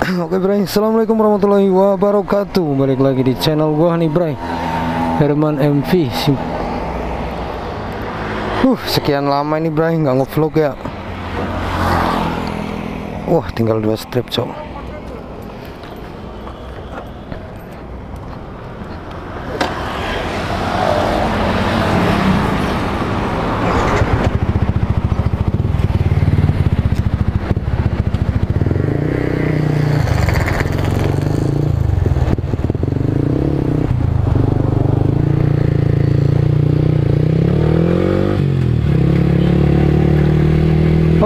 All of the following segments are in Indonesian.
Oke Bray, assalamualaikum warahmatullahi wabarakatuh. Balik lagi di channel gua nih Bray, Herman MV. Sekian lama ini Bray nggak ngevlog ya. Wah, tinggal 2 strip cok.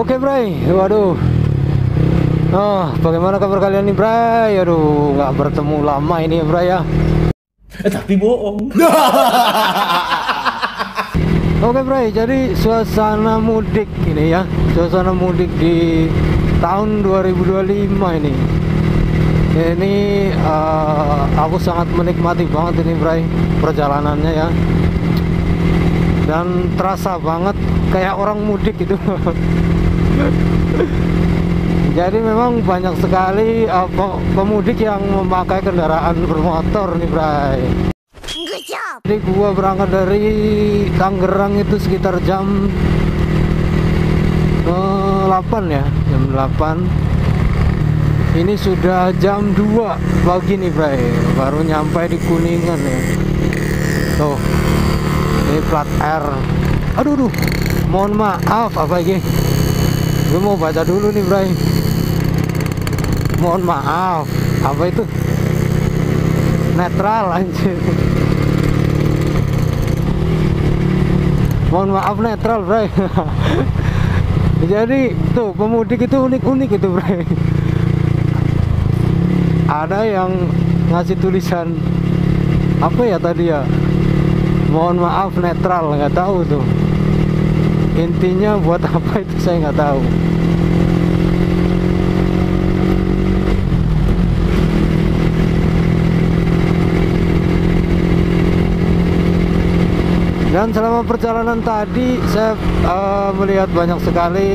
Oke Bray, waduh. Bagaimana kabar kalian nih Bray? Aduh, nggak bertemu lama ini ya Bray ya. Tapi bohong. Oke Bray, jadi suasana mudik ini ya, suasana mudik di tahun 2025 ini. Ini aku sangat menikmati banget ini Bray, perjalanannya ya. Dan terasa banget kayak orang mudik gitu. Jadi memang banyak sekali pemudik yang memakai kendaraan bermotor nih Bray. Jadi gua berangkat dari Tangerang itu sekitar jam 8 ya, jam 8. Ini sudah jam 2 pagi nih Bray, baru nyampe di Kuningan ya. Tuh, ini plat R. Aduh, mohon maaf apa ini? Gue mau baca dulu nih Bray. Mohon maaf, apa itu? Netral anjir. Mohon maaf netral Bray. Jadi tuh pemudik itu unik-unik itu Bray. Ada yang ngasih tulisan apa ya tadi ya? Mohon maaf netral, nggak tahu tuh. Intinya buat apa itu saya nggak tahu. Dan selama perjalanan tadi saya melihat banyak sekali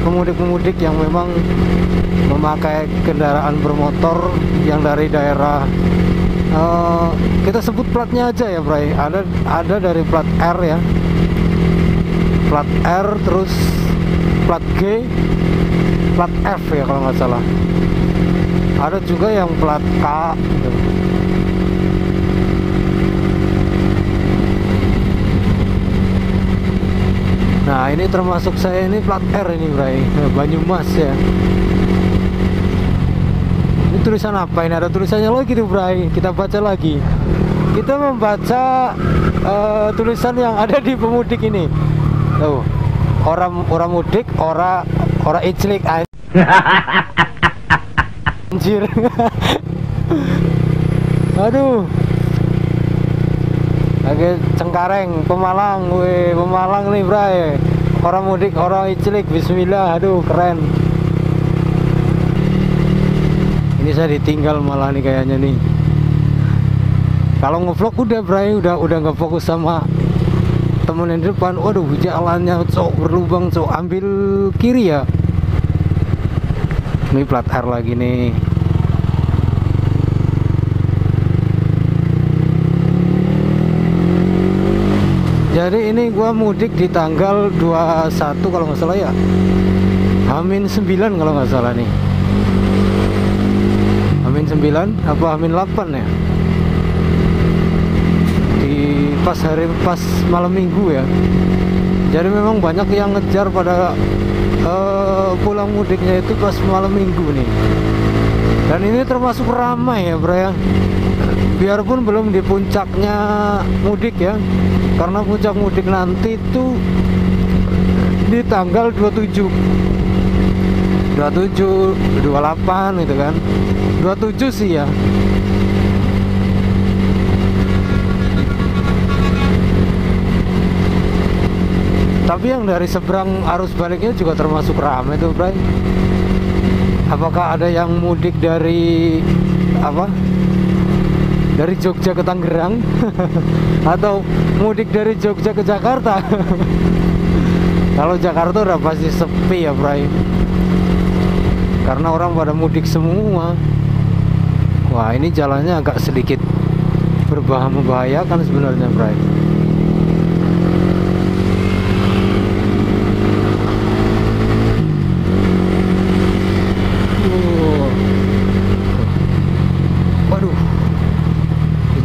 pemudik-pemudik yang memang memakai kendaraan bermotor yang dari daerah kita sebut platnya aja ya Bray. Ada dari plat R ya, plat R, terus plat G, plat F ya kalau nggak salah. Ada juga yang plat K gitu. Nah ini termasuk saya, ini plat R ini Bray, Banyumas ya. Ini tulisan apa ini? Ada tulisannya lagi tuh Bray, kita baca lagi. Kita membaca tulisan yang ada di pemudik ini. Tuh, orang mudik, orang iclik anjir. Aduh, lagi Cengkareng, Pemalang, Pemalang nih Bray. Orang mudik, orang iclik, bismillah, aduh keren. Ini saya ditinggal malah nih kayaknya nih. Kalau ngevlog udah Bray, udah nggak fokus sama temen yang di depan. Waduh, jalannya cok berlubang cok, ambil kiri ya. Ini plat R lagi nih. Jadi ini gua mudik di tanggal 21 kalau nggak salah ya, Hamin 9 kalau nggak salah nih. Hamin 9 apa Hamin 8 ya, pas malam minggu ya. Jadi memang banyak yang ngejar pada pulang mudiknya itu pas malam minggu nih. Dan ini termasuk ramai ya Bray ya. Biarpun belum di puncaknya mudik ya, karena puncak mudik nanti itu di tanggal 27, 28 gitu kan. 27 sih ya. Tapi yang dari seberang arus baliknya juga termasuk ramai tuh Bray. Apakah ada yang mudik dari apa? Dari Jogja ke Tangerang atau mudik dari Jogja ke Jakarta? Kalau Jakarta udah pasti sepi ya Bray. karena orang pada mudik semua. Wah, ini jalannya agak sedikit membahayakan sebenarnya, Bray. Waduh,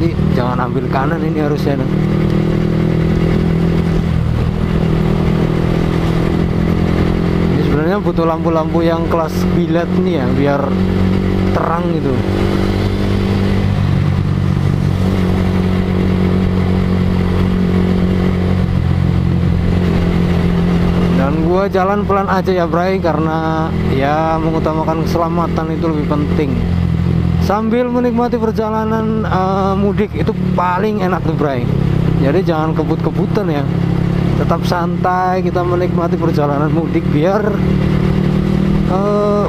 ini jangan ambil kanan ini harusnya. Ini sebenarnya butuh lampu-lampu yang kelas bilet nih ya, biar terang gitu. Dan gua jalan pelan aja ya, Bray, karena ya mengutamakan keselamatan itu lebih penting. Sambil menikmati perjalanan mudik itu paling enak tuh, Bray. Jadi jangan kebut-kebutan ya. Tetap santai, kita menikmati perjalanan mudik biar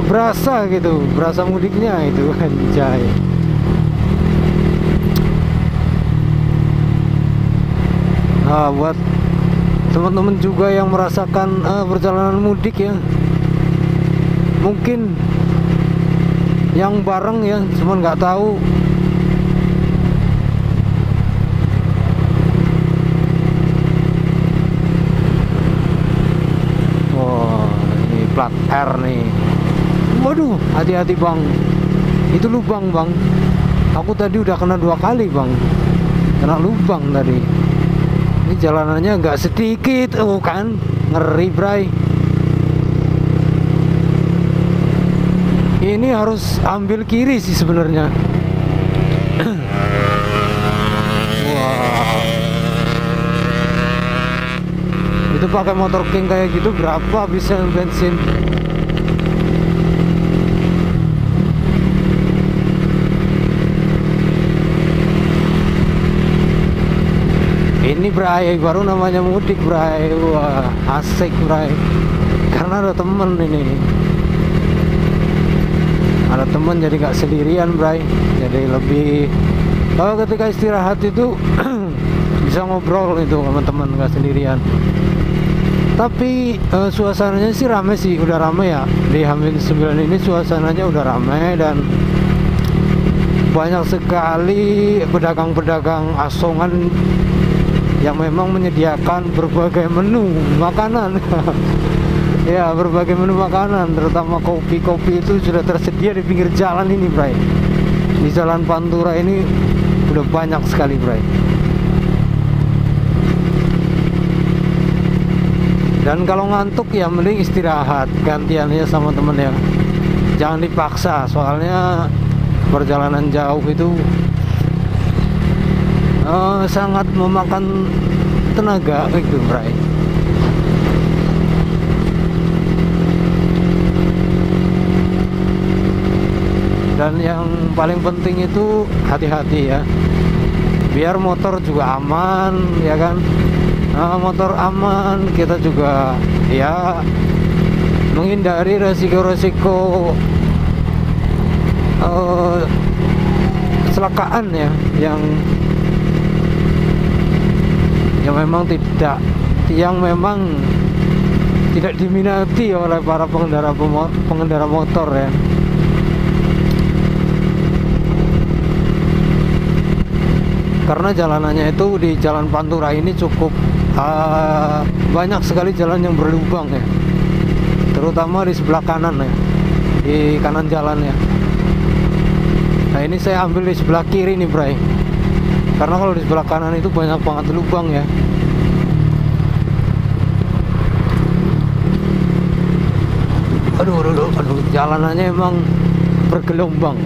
berasa gitu, berasa mudiknya itu, anjay. Nah, buat teman-teman juga yang merasakan perjalanan mudik ya, mungkin yang bareng ya, cuman nggak tahu. Wah, ini plat R nih. Waduh, hati-hati bang, itu lubang bang. Aku tadi udah kena 2 kali bang, kena lubang tadi. Ini jalanannya nggak sedikit, oh kan, ngeri, Bray. Ini harus ambil kiri sih sebenarnya. Wow. Itu pakai motor King kayak gitu berapa bisa bensin? Ini, Bray, baru namanya mudik, Bray. Wah, asik, Bray. Karena ada temen ini. Ada temen jadi gak sendirian, Bray. Jadi lebih ketika istirahat itu bisa ngobrol itu sama temen, gak sendirian. Tapi suasananya sih rame sih, udah rame ya. Di H-9 ini suasananya udah rame dan banyak sekali pedagang-pedagang asongan yang memang menyediakan berbagai menu makanan. Ya, berbagai menu makanan, terutama kopi-kopi itu sudah tersedia di pinggir jalan ini, Bray. Di Jalan Pantura ini udah banyak sekali, Bray. Dan kalau ngantuk ya mending istirahat, gantiannya sama temen ya. Jangan dipaksa, soalnya perjalanan jauh itu sangat memakan tenaga gitu, Bray. Dan yang paling penting itu hati-hati ya, biar motor juga aman ya kan. Motor aman, kita juga ya menghindari resiko-resiko kecelakaan ya, yang memang tidak diminati oleh para pengendara motor ya. Karena jalanannya itu di Jalan Pantura ini cukup banyak sekali jalan yang berlubang ya, terutama di sebelah kanan ya, di kanan jalan ya. Nah, ini saya ambil di sebelah kiri nih, Bray, karena kalau di sebelah kanan itu banyak banget lubang ya. Aduh, jalanannya emang bergelombang.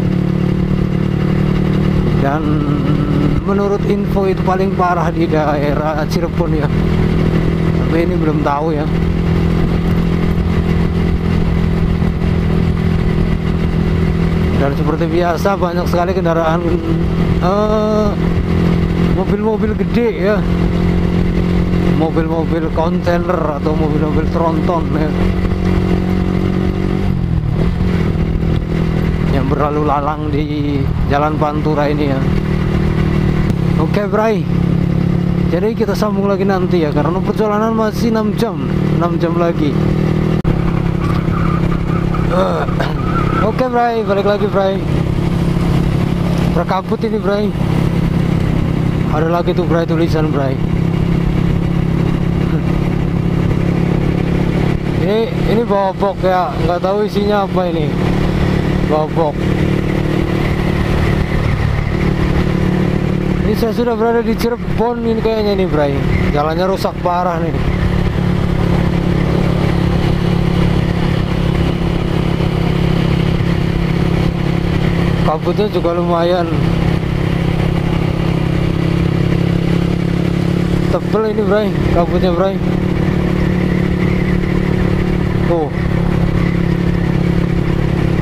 Dan menurut info itu paling parah di daerah Cirebon ya, tapi ini belum tahu ya. Dan seperti biasa banyak sekali kendaraan mobil-mobil gede ya, mobil-mobil kontainer atau mobil-mobil tronton ya, yang berlalu lalang di Jalan Pantura ini ya. Oke, Bray, jadi kita sambung lagi nanti ya, karena perjalanan masih 6 jam lagi. Oke Bray, balik lagi Bray. Berkabut ini Bray. Ada lagi tuh Bray, tulisan Bray. Ini bobok ya, nggak tahu isinya apa ini. Bobok. Ini saya sudah berada di Cirebon ini kayaknya nih Bray. Jalannya rusak parah nih. Kabutnya juga lumayan tebel ini Bray, kabutnya Bray. Tuh,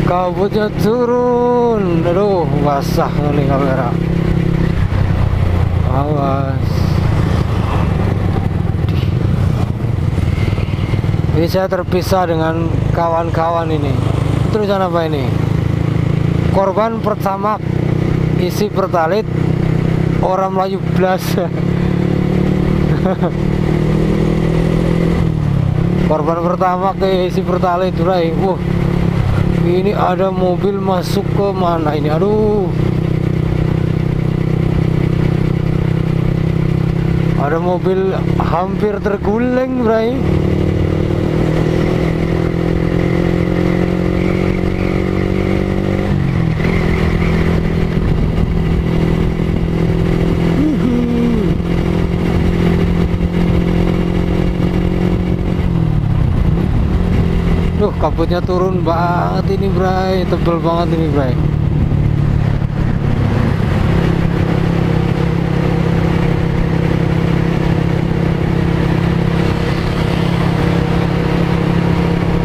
kabutnya turun. Aduh, basah kali kamera. Awas. Ini saya terpisah dengan kawan-kawan ini. Tulisan apa ini? Korban pertama isi pertalit orang Melayu blas. Korban pertama ke isi pertalit Bray. Wah, ini ada mobil masuk ke mana ini? Aduh, ada mobil hampir terguling Bray. Duh, kabutnya turun banget ini Bray, tebel banget ini Bray.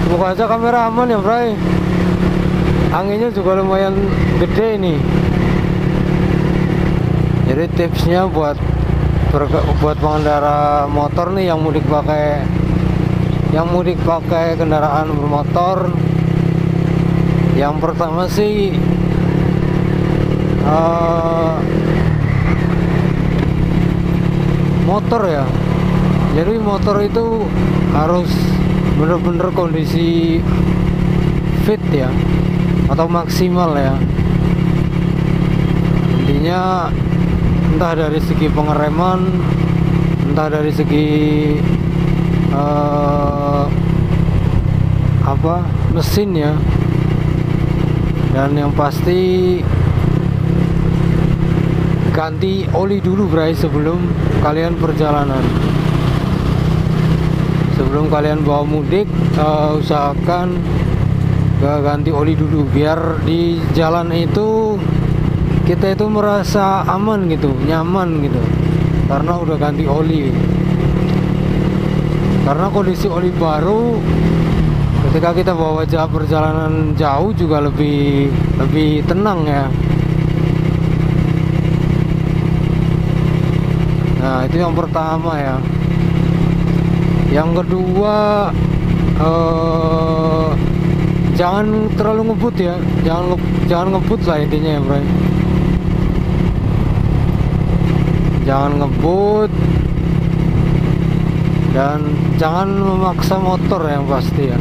Semoga aja kamera aman ya Bray. Anginnya juga lumayan gede ini. Jadi tipsnya buat pengendara motor nih yang mudik pakai kendaraan bermotor, yang pertama sih motor ya. Jadi motor itu harus bener-bener kondisi fit ya, atau maksimal ya. Intinya entah dari segi pengereman, entah dari segi mesin ya, dan yang pasti ganti oli dulu Bray sebelum kalian perjalanan. Sebelum kalian bawa mudik, usahakan ganti oli dulu biar di jalan itu kita itu merasa aman gitu, nyaman gitu, karena udah ganti oli. Karena kondisi oli baru, ketika kita bawa perjalanan jauh juga lebih tenang ya. Nah, itu yang pertama ya. Yang kedua, jangan terlalu ngebut ya, jangan ngebut lah intinya ya Bray. Jangan ngebut dan jangan memaksa motor yang pasti ya.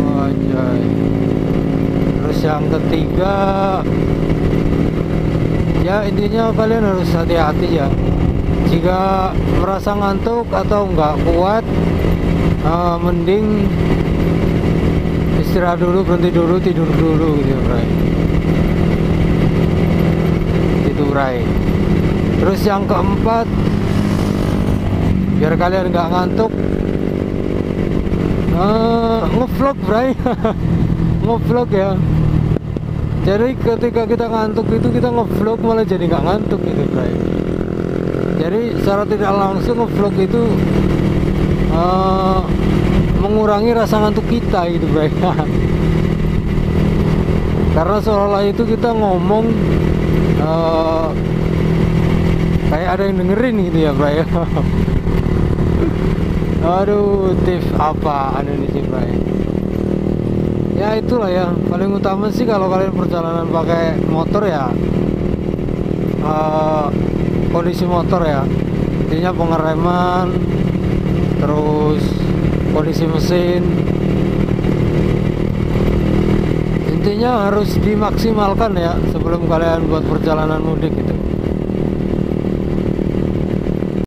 Wajay. Terus yang ketiga, ya intinya kalian harus hati-hati ya. Jika merasa ngantuk atau nggak kuat, mending istirahat dulu, berhenti dulu, tidur dulu gitu ya Bray. Bray. Terus yang keempat, biar kalian nggak ngantuk, ngevlog Bray. Ngevlog ya. Jadi ketika kita ngantuk itu kita ngevlog malah jadi nggak ngantuk gitu Bray. Jadi secara tidak langsung ngevlog itu mengurangi rasa ngantuk kita gitu Bray. Karena seolah itu kita ngomong kayak ada yang dengerin gitu ya Bray. Aduh, tips apaan ini sih Bray? Ya itulah ya, paling utama sih kalau kalian perjalanan pakai motor ya, kondisi motor ya, intinya pengereman, terus kondisi mesin. Intinya harus dimaksimalkan ya sebelum kalian buat perjalanan mudik gitu.